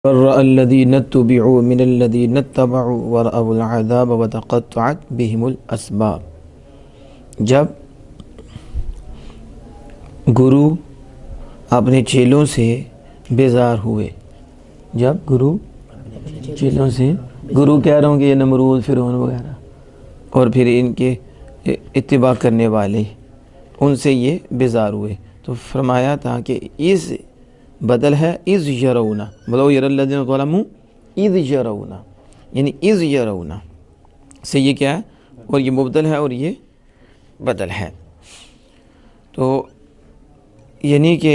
ورأى الذين اتبعوا من الذين اتبعوا ورأوا العذاب وتقطعت بهم الأسباب۔ جب گرو اپنے چیلوں سے بیزار ہوئے، جب گرو چیلوں سے، گرو کہہ رہا ہوں کہ یہ نمرود، فرعون وغیرہ اور پھر ان کے اتباع کرنے والے، ان سے یہ بیزار ہوئے، تو فرمایا تھا کہ اس بدل ہے اذ یرونا، ولو یری الذین ظلموا اذ یرونا، یعنی اذ یرونا سے یہ کیا ہے، اور یہ مبدل ہے اور یہ بدل ہے۔ تو یعنی کہ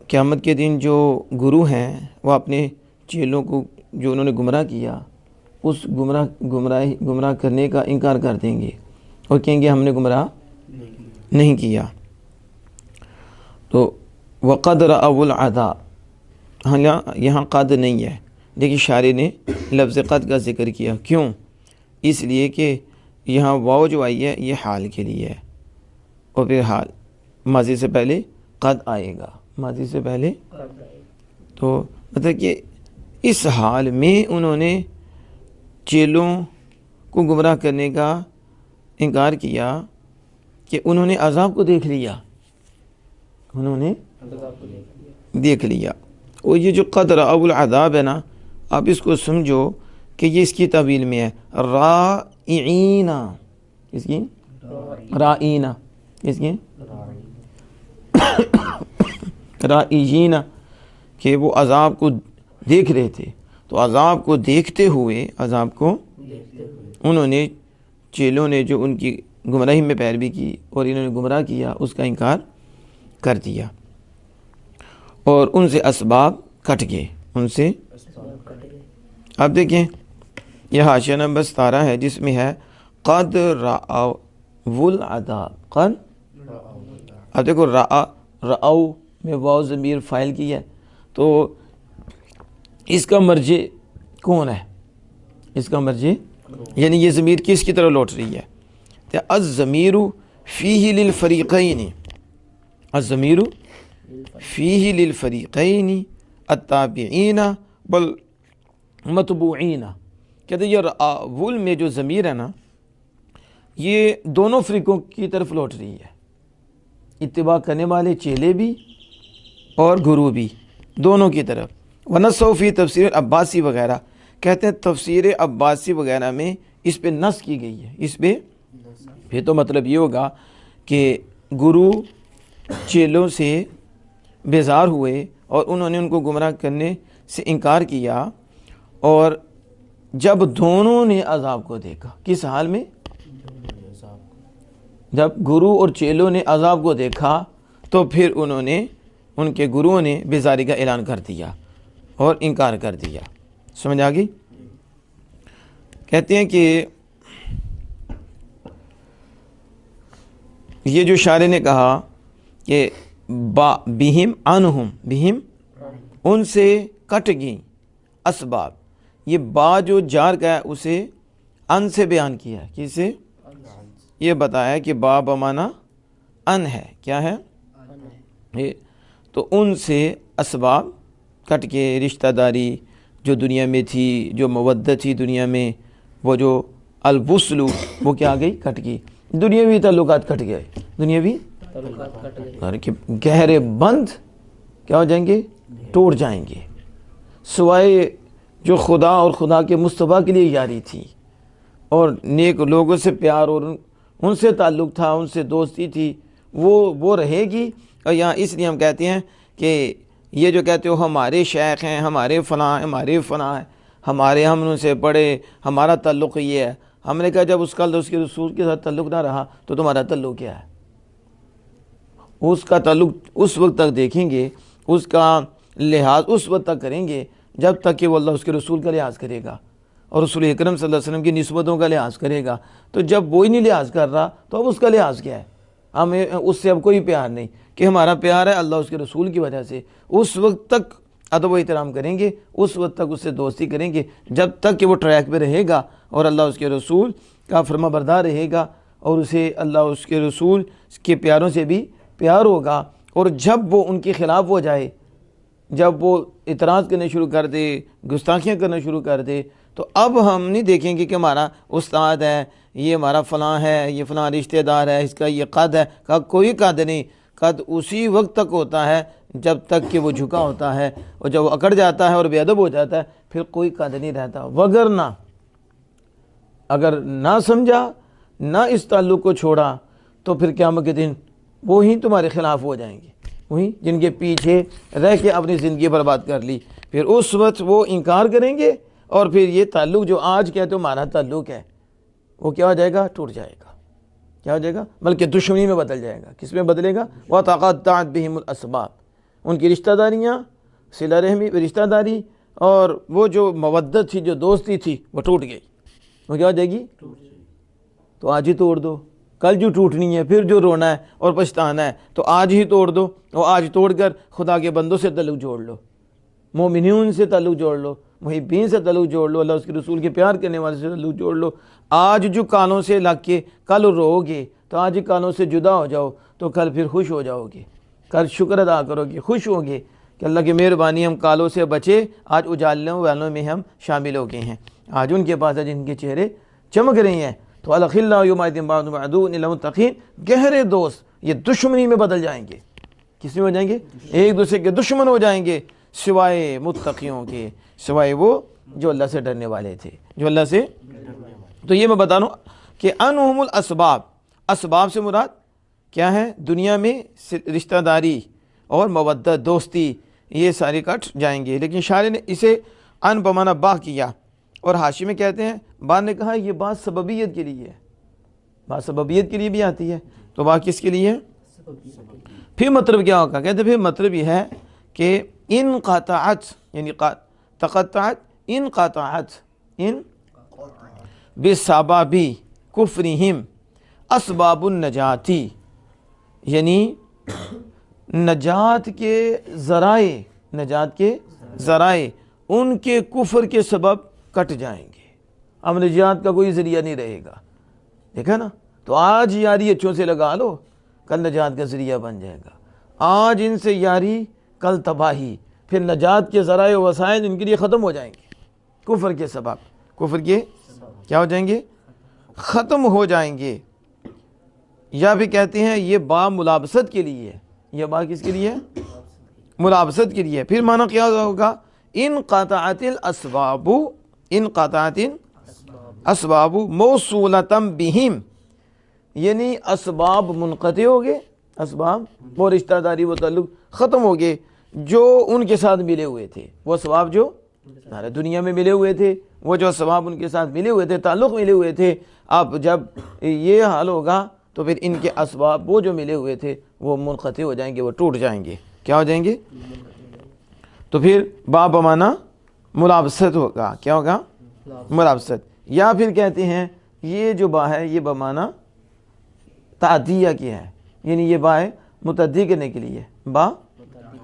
قیامت کے دن جو گرو ہیں وہ اپنے چیلوں کو جو انہوں نے گمراہ کیا، اس گمراہ کرنے کا انکار کر دیں گے اور کہیں گے ہم نے گمراہ نہیں کیا۔ تو وَقَدْ رَأَوُا الْعَذَابَ، یہاں قد نہیں ہے، لیکن شاعر نے لفظ قد کا ذکر کیا، کیوں؟ اس لیے کہ یہاں واو جو آئی ہے یہ حال کے لیے ہے، اور پھر حال ماضی سے پہلے قد آئے گا، ماضی سے پہلے، تو مطلب کہ اس حال میں انہوں نے چیلوں کو گمراہ کرنے کا انکار کیا کہ انہوں نے عذاب کو دیکھ لیا، انہوں نے دیکھ لیا۔ اور یہ جو قد رأوا العذاب ہے نا، آپ اس کو سمجھو کہ یہ اس کی تعویل میں ہے، رائعین، اس کی رائعین، اس کی رائعین، کہ وہ عذاب کو دیکھ رہے تھے، تو عذاب کو دیکھتے ہوئے، عذاب کو انہوں نے، چیلوں نے جو ان کی گمراہی میں پیروی کی اور انہوں نے گمراہ کیا، اس کا انکار کر دیا، اور ان سے اسباب کٹ گئے، ان سے۔ اب دیکھیں یہ حاشیہ نمبر 17 ہے، جس میں ہے قد رأوا العذاب، قد، اب دیکھو رأوا میں واو ضمیر فاعل کی ہے، تو اس کا مرجع کون ہے؟ اس کا مرجع یعنی یہ ضمیر کس کی طرف لوٹ رہی ہے؟ تو الضمیر فیہ للفریقین، الضمیر فیہ للفریقین التابعین والمتبوعین، کہتے ہیں یہ رأوا میں جو ضمیر ہے نا، یہ دونوں فریقوں کی طرف لوٹ رہی ہے، اتباع کرنے والے چیلے بھی اور گرو بھی، دونوں کی طرف۔ ونصوا فی تفسیر عباسی وغیرہ، کہتے ہیں تفسیر عباسی وغیرہ میں اس پہ نص کی گئی ہے، اس پہ پھر تو مطلب یہ ہوگا کہ گرو چیلوں سے بیزار ہوئے اور انہوں نے ان کو گمراہ کرنے سے انکار کیا، اور جب دونوں نے عذاب کو دیکھا، کس حال میں؟ جب گرو اور چیلوں نے عذاب کو دیکھا تو پھر انہوں نے، ان کے گروؤں نے بیزاری کا اعلان کر دیا اور انکار کر دیا۔ سمجھ آ گئی؟ کہتے ہیں کہ یہ جو شاعر نے کہا کہ بہم عنہم، بہم ان سے کٹ گئی اسباب، یہ با جو جار کا ہے اسے ان سے بیان کیا ہے، کسے؟ یہ بتایا کہ با بمانا ان ہے، کیا ہے؟ تو ان سے اسباب کٹ کے، رشتہ داری جو دنیا میں تھی، جو مودت تھی دنیا میں، وہ جو الوصل وہ کیا گئی؟ کٹ گئی، دنیاوی تعلقات کٹ گئے، دنیاوی گہرے بند کیا ہو جائیں گے؟ ٹوٹ جائیں گے، سوائے جو خدا اور خدا کے مصطفیٰ کے لیے یاری تھی اور نیک لوگوں سے پیار اور ان سے تعلق تھا، ان سے دوستی تھی، وہ رہے گی۔ اور یہاں اس لیے ہم کہتے ہیں کہ یہ جو کہتے ہو ہمارے شیخ ہیں، ہمارے فلاں، ہمارے فلاں ہیں، ہمارے، ہم ان سے پڑھے، ہمارا تعلق یہ ہے، ہم نے کہا جب اس کا اس کے رسول کے ساتھ تعلق نہ رہا تو تمہارا تعلق کیا ہے؟ اس کا تعلق اس وقت تک دیکھیں گے، اس کا لحاظ اس وقت تک کریں گے جب تک کہ وہ اللہ اس کے رسول کا لحاظ کرے گا اور رسول اکرم صلی اللہ علیہ وسلم کی نسبتوں کا لحاظ کرے گا۔ تو جب وہی نہیں لحاظ کر رہا تو اب اس کا لحاظ کیا ہے؟ ہمیں اس سے اب کوئی پیار نہیں، کہ ہمارا پیار ہے اللہ اس کے رسول کی وجہ سے، اس وقت تک ادب و احترام کریں گے، اس وقت تک اس سے دوستی کریں گے جب تک کہ وہ ٹریک پہ رہے گا اور اللہ اس کے رسول کا فرما بردار رہے گا، اور اسے اللہ اس کے رسول کے پیاروں سے بھی پیار ہوگا، اور جب وہ ان کے خلاف ہو جائے جب وہ اعتراض کرنے شروع کر دے، گستاخیاں کرنا شروع کر دے، تو اب ہم نہیں دیکھیں گے کہ ہمارا استاد ہے، یہ ہمارا فلاں ہے، یہ فلاں رشتہ دار ہے، اس کا یہ قد ہے. کا کوئی قد نہیں. قد اسی وقت تک ہوتا ہے جب تک کہ وہ جھکا ہوتا ہے، اور جب وہ اکڑ جاتا ہے اور بے ادب ہو جاتا ہے پھر کوئی قد نہیں رہتا. وگرنہ اگر نہ سمجھا، نہ اس تعلق کو چھوڑا، تو پھر قیامت کے دن وہی تمہارے خلاف ہو جائیں گے، وہی جن کے پیچھے رہ کے اپنی زندگی برباد کر لی. پھر اس وقت وہ انکار کریں گے، اور پھر یہ تعلق جو آج کہتے ہو ہمارا تعلق ہے، وہ کیا ہو جائے گا؟ ٹوٹ جائے گا. کیا ہو جائے گا؟ بلکہ دشمنی میں بدل جائے گا. کس میں بدلے گا؟ وَتَقَطَّعَتْ بِهِمُ الْأَسْبَابُ. ان کی رشتہ داریاں، صلہ رحمی، رشتہ داری، اور وہ جو مودت تھی، جو دوستی تھی، وہ ٹوٹ گئی. وہ کیا ہو جائے گی؟ تو آج ہی توڑ دو. کل جو ٹوٹنی ہے، پھر جو رونا ہے اور پچھتانا ہے، تو آج ہی توڑ دو. اور آج توڑ کر خدا کے بندوں سے تعلق جوڑ لو، مومنین سے تعلق جوڑ لو، محبین سے تعلق جوڑ لو، اللہ اس کے رسول کے پیار کرنے والے سے تعلق جوڑ لو. آج جو کانوں سے لگ کے کل رو گے، تو آج ہی کانوں سے جدا ہو جاؤ، تو کل پھر خوش ہو جاؤ گے. کل شکر ادا کرو گے، خوش ہو گے کہ اللہ کی مہربانی ہم کالوں سے بچے، آج اجالوں والوں میں ہم شامل ہو گئے ہیں. آج ان کے پاس ہے جن کے چہرے چمک رہے ہیں. تو الخلاء یومئذ بعضهم عدو الا المتقین، گہرے دوست یہ دشمنی میں بدل جائیں گے. کس میں ہو جائیں گے؟ ایک دوسرے کے دشمن ہو جائیں گے، سوائے متقیوں کے، سوائے وہ جو اللہ سے ڈرنے والے تھے، جو اللہ سے. تو یہ میں بتا رہا ہوں کہ انہم الاسباب، اسباب سے مراد کیا ہے؟ دنیا میں رشتہ داری اور مودت، دوستی، یہ سارے کٹ جائیں گے. لیکن شاعر نے اسے ان بمانا با کیا، اور حاشی میں کہتے ہیں، بعد نے کہا یہ بات سببیت کے لیے ہے. بات سببیت کے لیے بھی آتی ہے، تو بات کس کے لیے ہے؟ پھر مطلب کیا ہوگا؟ کہتے ہیں پھر مطلب یہ ہے کہ ان قطعت، یعنی تقطعت، ان قطعت، ان بسبب کفرہم اسباب النجاتی، یعنی نجات کے ذرائع، نجات کے ذرائع ان کے کفر کے سبب کٹ جائیں گے. اب نجات کا کوئی ذریعہ نہیں رہے گا. دیکھا نا؟ تو آج یاری اچھوں سے لگا لو، کل نجات کا ذریعہ بن جائے گا. آج ان سے یاری، کل تباہی. پھر نجات کے ذرائع و وسائل ان کے لیے ختم ہو جائیں گے، کفر کے سبب، کفر کے کیا ہو جائیں گے؟ ختم ہو جائیں گے. یا بھی کہتے ہیں یہ با ملابست کے لیے ہے. یہ با کس کے لیے؟ ملابست کے لیے. پھر معنی کیا ہوگا؟ ان قطعت الاسباب، ان قطعت اسباب موصولتم بہم، یعنی اسباب منقطع ہو گئے، اسباب وہ رشتہ داری، وہ تعلق ختم ہو گئے جو ان کے ساتھ ملے ہوئے تھے. وہ اسباب جو دنیا میں ملے ہوئے تھے، وہ جو اسباب ان کے ساتھ ملے ہوئے تھے، تعلق ملے ہوئے تھے، اب جب یہ حال ہوگا تو پھر ان کے اسباب وہ جو ملے ہوئے تھے وہ منقطع ہو جائیں گے، وہ ٹوٹ جائیں گے. کیا ہو جائیں گے؟ تو پھر با بمانا ملابست ہوگا. کیا ہوگا؟ ملابست. یا پھر کہتے ہیں یہ جو با ہے یہ بمانا تعدیہ کی ہے، یعنی یہ با ہے متعدی کرنے کے لیے. با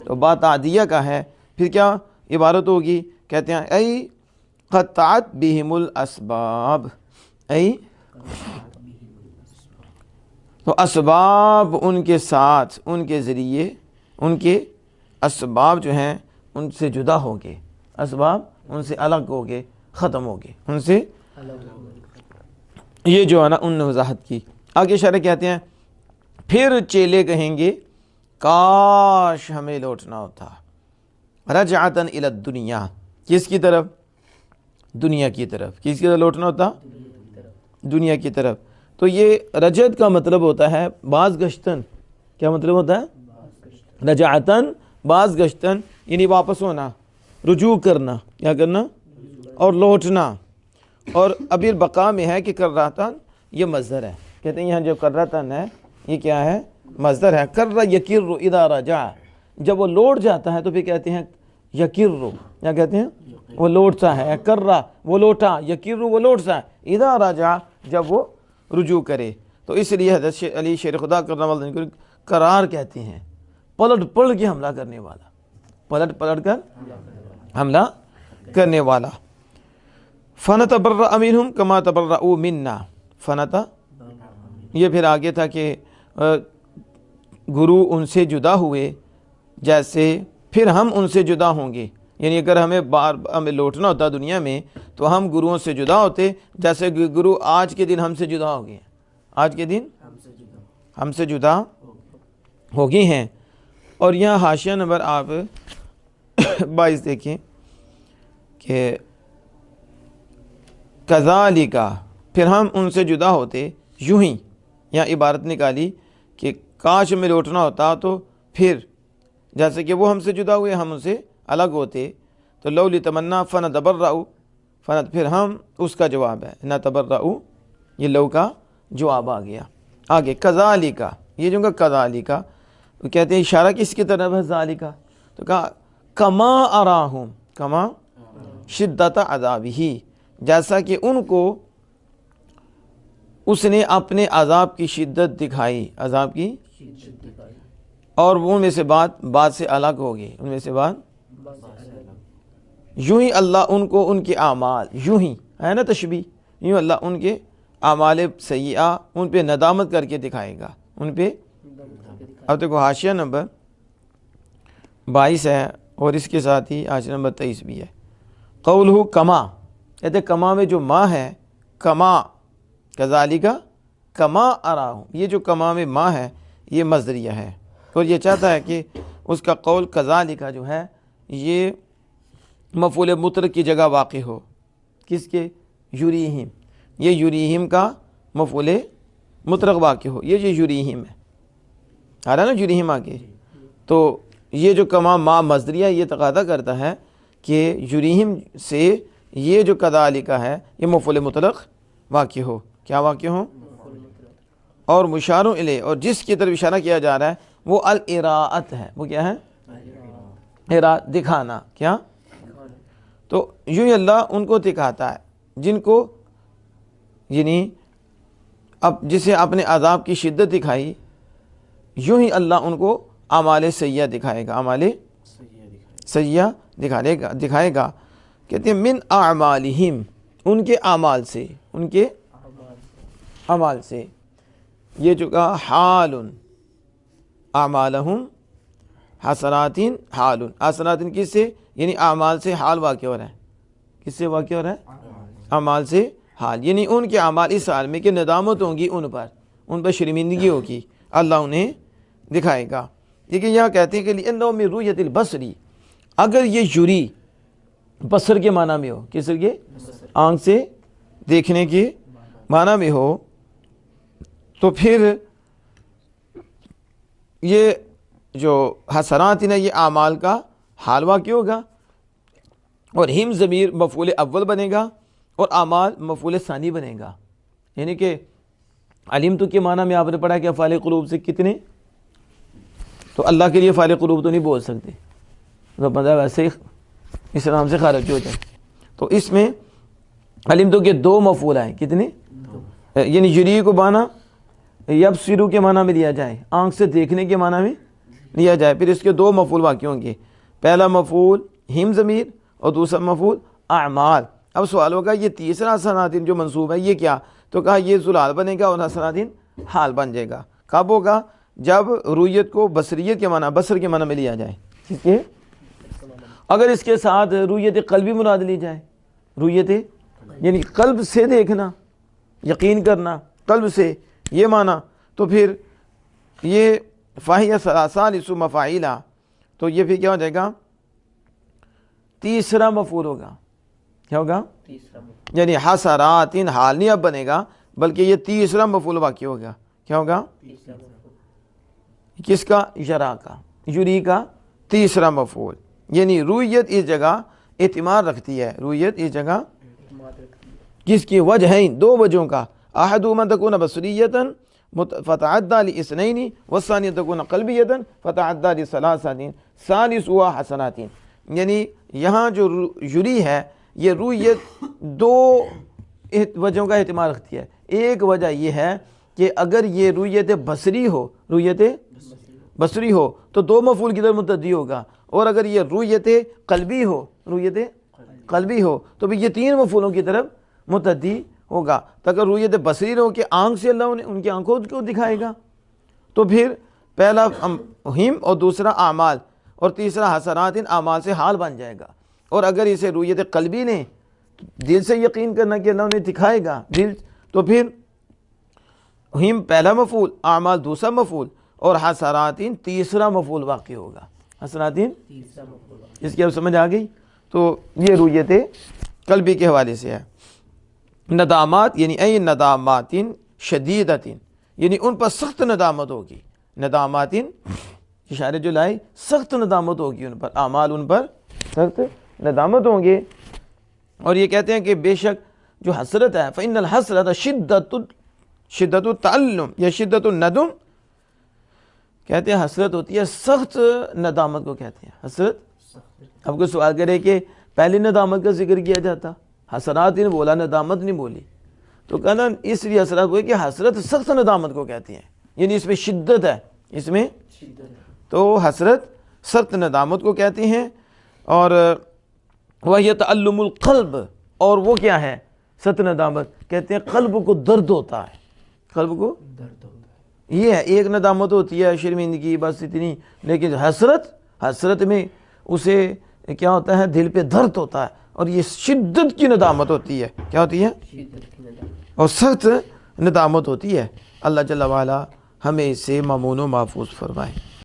تو با تعدیہ کا ہے. پھر کیا عبارت ہوگی؟ کہتے ہیں ای قطعت بہم الاسباب، ای تو اسباب ان کے ساتھ، ان کے ذریعے، ان کے اسباب جو ہیں ان سے جدا ہو گئے، اسباب ان سے الگ ہو گئے، ختم ہو گئے ان سے. یہ جو ہے نا ان نے وضاحت کی. آگے شرح کہتے ہیں پھر چیلے کہیں گے کاش ہمیں لوٹنا ہوتا، رجعتاً الی الدنیا، کس کی طرف؟ دنیا کی طرف. کس کی طرف لوٹنا ہوتا؟ دنیا کی طرف. تو یہ رجعت کا مطلب ہوتا ہے باز گشتن. کیا مطلب ہوتا ہے؟ رجعتاً، باز گشتن، یعنی واپس ہونا، رجوع کرنا. کیا کرنا؟ اور لوٹنا. اور ابھی بقا میں ہے کہ کراتن یہ مصدر ہے. کہتے ہیں یہاں جو کراتن ہے یہ کیا ہے؟ مصدر ہے. کر یکر اذا رجع، جب وہ لوٹ جاتا ہے تو پھر کہتے ہیں یکر. کیا کہتے ہیں؟ وہ لوٹتا ہے. کر وہ لوٹا، یکر وہ لوٹتا ہے، اذا رجع جب وہ رجوع کرے. تو اس لیے حضرت علی شیر خدا کرنے والے قرار کہتے ہیں، پلٹ پلٹ کے حملہ کرنے والا، پلٹ پلٹ کر حملہ کرنے والا. فَنَتَبَرَّأَ مِنْهُمْ كَمَا تَبَرَّؤُوا مِنَّا. فنتا یہ پھر آگے تھا کہ گرو ان سے جدا ہوئے جیسے پھر ہم ان سے جدا ہوں گے. یعنی اگر ہمیں لوٹنا ہوتا دنیا میں تو ہم گروؤں سے جدا ہوتے، جیسے گرو آج کے دن ہم سے جدا ہو گئے، آج کے دن ہم سے جدا ہو گئے ہیں. اور یہاں حاشیہ نمبر آپ 22 دیکھیں کہ کذالک، پھر ہم ان سے جدا ہوتے یوں ہی. یہاں عبارت نکالی کہ کاش میں لوٹنا ہوتا تو پھر جیسے کہ وہ ہم سے جدا ہوئے ہم ان سے الگ ہوتے. تو لو لتمنا فنتبرأ، پھر ہم اس کا جواب ہے نتبرأ، یہ لو کا جواب آ گیا. آگے کذالک، یہ جو کذالک کہتے ہیں اشارہ کس کی طرف ہے؟ ذالک. تو کہا کما اراہم، کما شدت عذابہ، جیسا کہ ان کو اس نے اپنے عذاب کی شدت دکھائی، عذاب کی، اور وہ ان میں سے بات سے الگ ہو گئے، ان میں سے بات. یوں ہی اللہ ان کو ان کے اعمال، یوں ہی ہے نا تشبیہ، یوں اللہ ان کے اعمال سیئہ ان پہ ندامت کر کے دکھائے گا، ان پہ. اب دیکھو حاشیہ نمبر 22 ہے اور اس کے ساتھ ہی حاشیہ نمبر 23 بھی ہے. قولہ کما، کہتے کما میں جو ما ہے، کما کذالک کما اراہم، یہ جو کما میں ما ہے یہ مصدریہ ہے، اور یہ چاہتا ہے کہ اس کا قول کذالک جو ہے یہ مفعول مطلق کی جگہ واقع ہو. کس کے؟ یریہم، یہ یریہم کا مفعول مطلق واقع ہو، یہ جو یریہم ہے آ رہا نا یریہم آگے. تو یہ جو کما ما مصدریہ یہ تقاضا کرتا ہے کہ یریہم سے یہ جو کذالک ہے یہ مفعول مطلق واقع ہو. کیا واقع ہو؟ اور مشار الیہ، اور جس کی طرف اشارہ کیا جا رہا ہے وہ الاراءت ہے. وہ کیا ہے؟ اراء، دکھانا. کیا؟ تو یوں ہی اللہ ان کو دکھاتا ہے جن کو، یعنی اب جسے اپنے عذاب کی شدت دکھائی، یوں ہی اللہ ان کو اعمال سیئہ دکھائے گا، اعمال سیئہ دکھائے گا. کہتے ہیں من اعمالہم، ان کے اعمال سے، ان کے اعمال سے. یہ جو کہا حال اعمالہم حسنات حال، حسنات کس سے؟ یعنی اعمال سے حال واقع ہو رہا ہے. کس سے واقع ہو رہا ہے؟ اعمال سے حال، یعنی ان کے اعمال اس حال میں کہ ندامت ہوں گی، ان پر شرمندگی ہوگی، اللہ انہیں دکھائے گا. لیکن یہاں کہتے ہیں کہ لِأَنَّهُ مِن رُؤْيَةِ الْبَصْرِ، اگر یہ یری بصر کے معنی میں ہو، کس کے؟ آنکھ سے دیکھنے کے معنی میں ہو، تو پھر یہ جو حسنات ہیں یہ اعمال کا حال واقع ہوگا، اور ہم ضمیر مفعول اول بنے گا اور اعمال مفعول ثانی بنے گا. یعنی کہ علمت کے معنی میں آپ نے پڑھا کہ افعال قلوب سے کتنے، تو اللہ کے لیے افعال قلوب تو نہیں بول سکتے، تو بندہ ویسے ہی اسلام سے خارج ہو جائے. تو اس میں علمت کے دو مفعول آئے، کتنے؟ یعنی یری کو بانا یبصرو کے معنی میں لیا جائے، آنکھ سے دیکھنے کے معنی میں لیا جائے، پھر اس کے دو مفعول واقع ہوں گے. پہلا مفعول ہم ضمیر اور دوسرا مفعول اعمال. اب سوال ہوگا یہ تیسرا حسنات جو منصوب ہے یہ کیا؟ تو کہا یہ ذوالحال بنے گا اور حسنات حال بن جائے گا. کب ہوگا؟ جب رویت کو بصریت کے معنی، بصر کے معنی میں لیا جائے. ٹھیک ہے، اگر اس کے ساتھ رویت قلبی مراد لی جائے، رویت یعنی قلب سے دیکھنا، یقین کرنا قلب سے، یہ معنی، تو پھر یہ فاہیہ ثلاث مفاعیلہ، تو یہ پھر کیا ہو جائے گا؟ تیسرا مفعول ہوگا. کیا ہوگا؟ یعنی حسرات حال نہیں اب بنے گا بلکہ یہ تیسرا مفعول واقع ہوگا. کیا ہوگا؟ کس کا؟ یرا کا، یری کا تیسرا مفعول. یعنی رویت اس جگہ اعتماد رکھتی ہے، رویت اس جگہ کس کی؟ وجہین، دو وجہوں کا. احدہما تکون بصریۃ فتعدی لاثنین والثانی تکون قلبیۃ فتعدی لثلاثۃ ثالثها حسنات. یعنی یہاں جو یری ہے یہ رویت دو وجہوں کا اہتمام رکھتی ہے. ایک وجہ یہ ہے کہ اگر یہ رویت بصری ہو، رویت بصری ہو تو دو مفعول کی طرف متعدی ہوگا، اور اگر یہ رویت قلبی ہو، رویت قلبی ہو تو بھی یہ تین مفعولوں کی طرف متعدی ہوگا. تو اگر رویت بصری ہو کہ آنکھ سے اللہ ان کی آنکھوں کو دکھائے گا، تو پھر پہلا ہم اور دوسرا اعمال اور تیسرا حسرات اعمال سے حال بن جائے گا. اور اگر اسے رویت قلبی نے دل سے یقین کرنا کہ اللہ انہیں دکھائے گا دل، تو پھر ہم پہلا مفعول، اعمال دوسرا مفعول، اور حسرات تیسرا مفعول واقع ہوگا. حسرات اس کی اب سمجھ آ گئی. تو یہ رویت قلبی کے حوالے سے ہے. ندامات یعنی اے ندامات شدیدت، یعنی ان پر سخت ندامت ہوگی. ندامات اشارے جو لائے، سخت ندامت ہوگی ان پر، اعمال ان پر سخت ندامت ہوں گے. اور یہ کہتے ہیں کہ بے شک جو حسرت ہے، فإن الحسرت شدت التعلم یا شدت الندم، کہتے ہیں حسرت ہوتی ہے سخت ندامت کو کہتے ہیں حسرت. اب کوئی سوال کرے کہ پہلے ندامت کا ذکر کیا جاتا، حسرات نے بولا ندامت نہیں بولی، تو کہنا اس لیے حسرات ہوئی کہ حسرت سخت ندامت کو کہتے ہیں، یعنی اس میں شدت ہے، اس میں تو حسرت سخت ندامت کو کہتے ہیں. اور وہی تعلم القلب، اور وہ کیا ہے سخت ندامت، کہتے ہیں قلب کو درد ہوتا ہے، قلب کو درد ہوتا ہے. یہ ہے ایک ندامت ہوتی ہے شرمندگی بس اتنی، لیکن حسرت میں اسے کیا ہوتا ہے دل پہ درد ہوتا ہے، اور یہ شدت کی ندامت ہوتی ہے. کیا ہوتی ہے؟ اور سخت ندامت ہوتی ہے. اللہ جل وعلا ہمیں اسے مامون و محفوظ فرمائے.